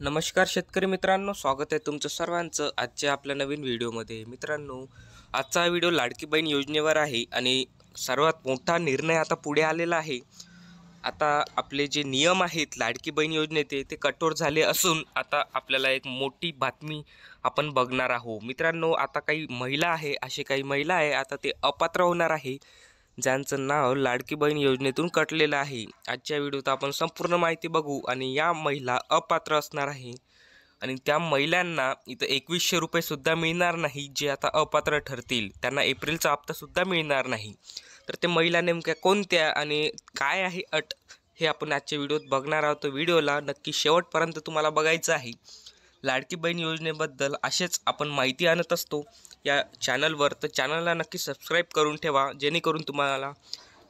नमस्कार शेतकरी मित्रांनो, स्वागत आहे तुमचं सर्वांचं आजच्या आपल्या नवीन व्हिडिओमध्ये। मित्रांनो, आजचा व्हिडिओ लाडकी बहीण योजनेवर आहे आणि सर्वात मोठा निर्णय आता पुढे आलेला आहे। आता आपले जे नियम आहेत लाडकी बहीण योजनेचे ते कठोर झाले असून आता आपल्याला एक मोठी बातमी आपण बघणार आहोत। मित्रांनो, आता काही महिला आहे, असे काही महिला आहे आता ते अपात्र होणार आहे ज्यांचं नाव लाडकी बहीण योजनेतून कटलेलं आहे। आजच्या व्हिडिओत आपण संपूर्ण माहिती बघू आणि या महिला अपात्र असणार आहे आणि त्या महिलांना इथं 2100 रुपये सुद्धा मिळणार नाही। जे आता अपात्र ठरतील त्यांना एप्रिलचा हप्ता सुद्धा मिळणार नाही। तर ते महिला नेमक्या कोणत्या आणि काय आहे अट हे आपण आजच्या व्हिडिओत बघणार आहोत। व्हिडिओला नक्की शेवटपर्यंत तुम्हाला बघायचं आहे। लाडकी बहीण योजनेबद्दल असेच आपण माहिती आणत असतो या चॅनलवर, तर चॅनलला नक्की सबस्क्राईब करून ठेवा जेणेकरून तुम्हाला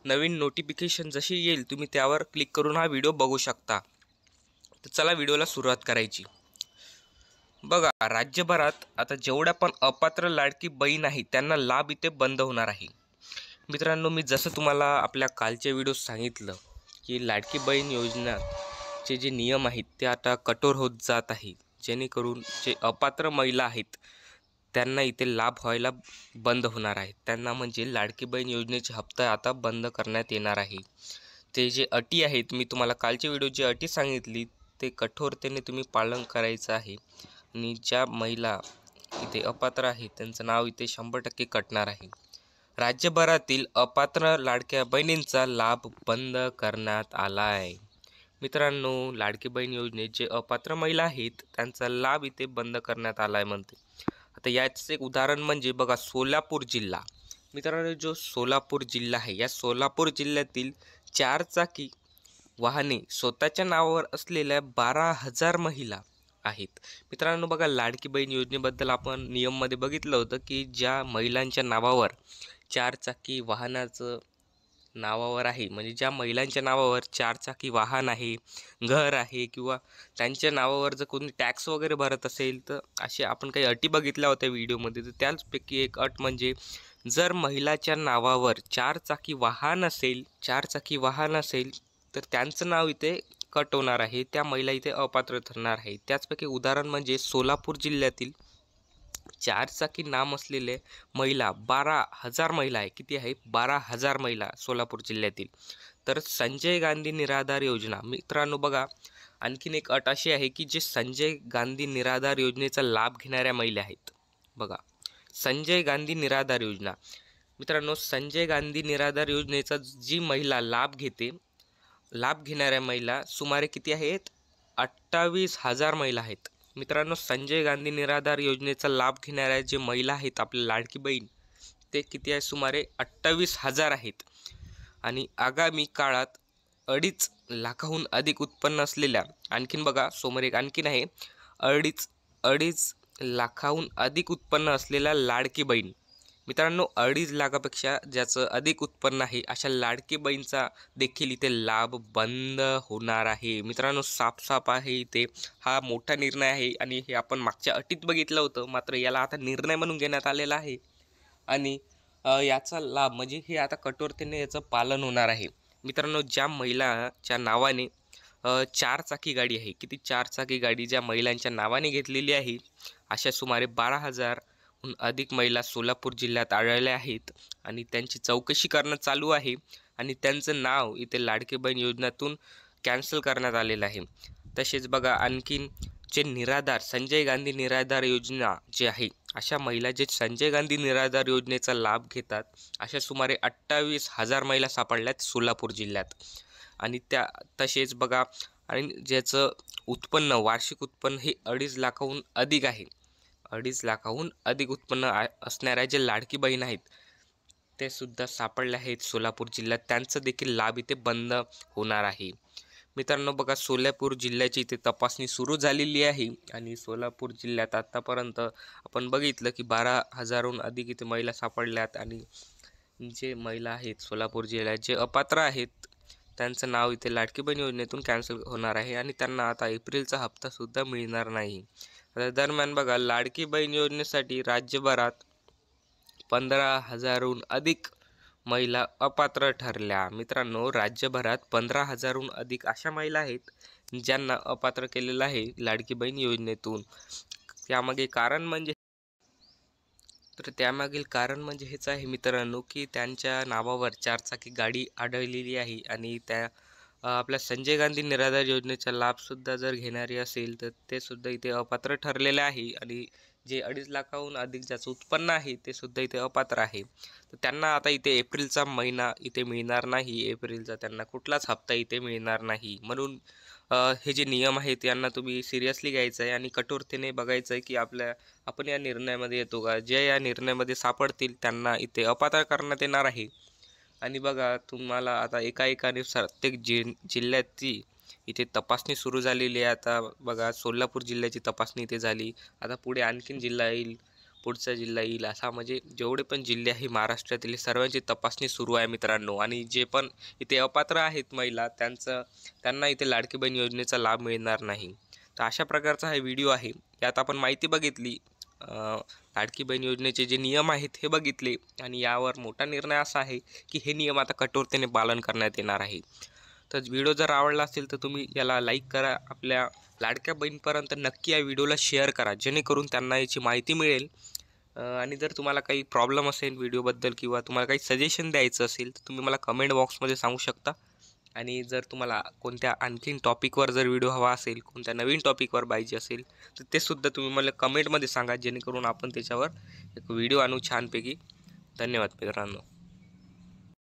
नवीन नोटिफिकेशन जशी येईल तुम्ही त्यावर क्लिक करून हा व्हिडिओ बघू शकता। तर चला व्हिडिओला सुरुवात करायची। बघा, राज्यभरात आता जेवढ्या पण अपात्र लाडकी बहीण आहेत त्यांना लाभ इथे बंद होणार आहे। मित्रांनो, मी जसं तुम्हाला आपल्या कालच्या व्हिडिओत सांगितलं की लाडकी बहीण योजनेचे जे नियम आहेत ते आता कठोर होत जात आहे, जेणेकरून जे अपात्र महिला आहेत त्यांना इथे लाभ व्हायला बंद होणार आहे। त्यांना म्हणजे लाडकी बहीण योजनेचे हप्ता आता बंद करण्यात येणार आहे। ते जे अटी आहेत, मी तुम्हाला कालच्या व्हिडिओत जी अटी सांगितली ते कठोरतेने तुम्ही पालन करायचं आहे आणि ज्या महिला इथे अपात्र आहेत त्यांचं नाव इथे 100% कटणार आहे। राज्यभरातील अपात्र लाडक्या बहिणींचा लाभ बंद करण्यात आला आहे। मित्रांनो, लाडकी बहीण योजनेत जे अपात्र महिला आहेत त्यांचा लाभ इथे बंद करण्यात आला आहे म्हणते। आता याचं एक उदाहरण म्हणजे बघा, सोलापूर जिल्हा। मित्रांनो, जो सोलापूर जिल्हा आहे या सोलापूर जिल्ह्यातील 4 चाकी वाहने स्वतःच्या नावावर असलेल्या 12,000 महिला आहेत। मित्रांनो बघा, लाडकी बहीण योजनेबद्दल आपण नियममध्ये बघितलं होतं की ज्या महिलांच्या नावावर 4 चाकी वाहनाचं नावावर आहे, म्हणजे ज्या महिलांच्या नावावर 4 चाकी वाहन आहे, घर आहे किंवा त्यांच्या नावावर जर कोणी टॅक्स वगैरे भरत असेल तर असे आपण काही अटी बघितल्या होत्या व्हिडिओमध्ये। तर त्याचपैकी एक अट म्हणजे जर महिलाच्या नावावर 4 चाकी वाहन असेल तर त्यांचं नाव इथे कट होणार आहे, त्या महिला इथे अपात्र ठरणार आहे। त्याचपैकी उदाहरण म्हणजे सोलापूर जिल्ह्यातील 4 चाकी नाम असलेले महिला 12,000 महिला आहे। किती आहे? 12,000 महिला सोलापूर जिल्ह्यातील। तर संजय गांधी निराधार योजना, मित्रांनो बघा, आणखीन एक अट अशी आहे की जे संजय गांधी निराधार योजनेचा लाभ घेणाऱ्या महिला आहेत। बघा, संजय गांधी निराधार योजना, मित्रांनो संजय गांधी निराधार योजनेचा जी महिला लाभ घेणाऱ्या महिला सुमारे किती आहेत? 28,000 महिला आहेत। मित्रांनो, संजय गांधी निराधार योजनेचा लाभ घेणाऱ्या जे महिला आहेत आपल्या लाडकी बहीण, ते किती आहे? सुमारे 28,000 आहेत। आणि आगामी काळात 2.5 लाखाहून अधिक उत्पन्न असलेल्या, आणखीन बघा समोर एक आणखीन आहे, 2.5 लाखाहून अधिक उत्पन्न असलेल्या लाडकी बहीण। मित्रांनो, 2.5 लाखापेक्षा ज्याचं अधिक उत्पन्न आहे अशा लाडकी बहीणचा देखील इथे लाभ बंद होणार आहे। मित्रांनो, साफ आहे इथे, हा मोठा निर्णय आहे आणि हे आपण मागच्या अटीत बघितलं होतं, मात्र याला आता निर्णय म्हणून घेण्यात आलेला आहे आणि याचा लाभ म्हणजे हे आता कठोरतेने याचं पालन होणार आहे। मित्रांनो, ज्या महिलाच्या नावाने 4 चाकी गाडी आहे, किती 4 चाकी गाडी ज्या महिलांच्या नावाने घेतलेली आहे अशा सुमारे 12,000हून अधिक महिला सोलापूर जिल्ह्यात आढळल्या आहेत आणि त्यांची चौकशी करणं चालू आहे आणि त्यांचं नाव इथे लाडकी बहीण योजनेतून कॅन्सल करण्यात आलेलं आहे। तसेच बघा, आणखीन जे निराधार संजय गांधी निराधार योजना जे आहे, अशा महिला जे संजय गांधी निराधार योजनेचा लाभ घेतात अशा सुमारे 28,000 महिला सापडल्यात सोलापूर जिल्ह्यात। आणि त्या तसेच बघा, आणि ज्याचं उत्पन्न वार्षिक उत्पन्न हे 2.5 लाखाहून अधिक आहे, 2.5 लाखाहून अधिक उत्पन्न असणाऱ्या जे लाडकी बहीण आहेत ते सुद्धा सापडले आहेत सोलापूर जिल्ह्यात, त्यांचं देखील लाभ इथे बंद होणार आहे। मित्रांनो बघा, सोलापूर जिल्ह्याची इथे तपासणी सुरू झालेली आहे आणि सोलापूर जिल्ह्यात आत्तापर्यंत आपण बघितलं की 12,000हून अधिक इथे महिला सापडल्यात आणि जे महिला आहेत सोलापूर जिल्ह्यात जे अपात्र आहेत त्यांचं नाव इथे लाडकी बहीण योजनेतून कॅन्सल होणार आहे आणि त्यांना आता एप्रिलचा हप्तासुद्धा मिळणार नाही। दरम्यान बघा, लाडकी बहीण योजनेसाठी राज्यभरात 15,000हून अधिक महिला अपात्र ठरल्या। मित्रांनो, राज्यभरात 15,000हून अधिक अशा महिला आहेत ज्यांना अपात्र केलेलं आहे लाडकी बहीण योजनेतून. त्यामागील कारण म्हणजे हेच आहे मित्रांनो, की त्यांच्या नावावर 4 चाकी गाडी आढळलेली आहे आणि आपल्या संजय गांधी निराधार योजनेचा लाभसुद्धा जर घेणारे असेल तर ते सुद्धा इथे अपात्र ठरलेले आहे आणि जे 2.5 लाखाहून अधिक ज्याचं उत्पन्न आहे ते सुद्धा इथे अपात्र आहे. तर त्यांना आता इथे एप्रिलचा महिना इथे मिळणार नाही. एप्रिलचा त्यांना कुठलाच हप्ता इथे मिळणार नाही. म्हणून हे जे नियम आहेत यांना तुम्ही सिरियसली घ्यायचं आहे आणि कठोरतेने बघायचं आहे, की आपण या निर्णयामध्ये येतो का. जे या निर्णयामध्ये सापडतील त्यांना इथे अपात्र करण्यात येणार आहे. आणि बघा तुम्हाला आता एकाएकाने प्रत्येक जिल्ह्याची इथे तपासणी सुरू झालेली आहे. आता बघा सोलापूर जिल्ह्याची तपासणी इथे झाली. आता पुढे आणखीन जिल्हा येईल, पुढचा जिल्हा येईल, असा म्हणजे जेवढे पण जिल्हे आहे महाराष्ट्रातील सर्वांची तपासणी सुरू आहे मित्रांनो. आणि जे पण इथे अपात्र आहेत महिला त्यांना इथे लाडकी बहीण योजनेचा लाभ मिळणार नाही. तर अशा प्रकारचा हा व्हिडिओ आहे. यात आपण माहिती बघितली, लाडकी बहीण योजनेचे जे नियम आहेत हे बघितले आणि यावर मोठा निर्णय असा आहे की हे नियम आता कठोरतेने पालन करण्यात येणार आहे. तर व्हिडिओ जर आवडला असेल तर तुम्ही याला लाईक करा. आपल्या लाडक्या बहीणपर्यंत नक्की या व्हिडिओला शेअर करा, जेणेकरून त्यांना याची माहिती मिळेल. आणि जर तुम्हाला काही प्रॉब्लेम असेल व्हिडिओबद्दल किंवा तुम्हाला काही सजेशन द्यायचं असेल तर तुम्ही मला कमेंट बॉक्समध्ये सांगू शकता. आणि जर तुम्हाला कोणत्या आणखीन टॉपिकवर जर व्हिडिओ हवा असेल, कोणत्या नवीन टॉपिकवर पाहिजे असेल तर ते सुद्धा तुम्ही मला कमेंटमध्ये सांगा, जेणेकरून आपण त्याच्यावर एक व्हिडिओ आणू छानपैकी. धन्यवाद मित्रांनो.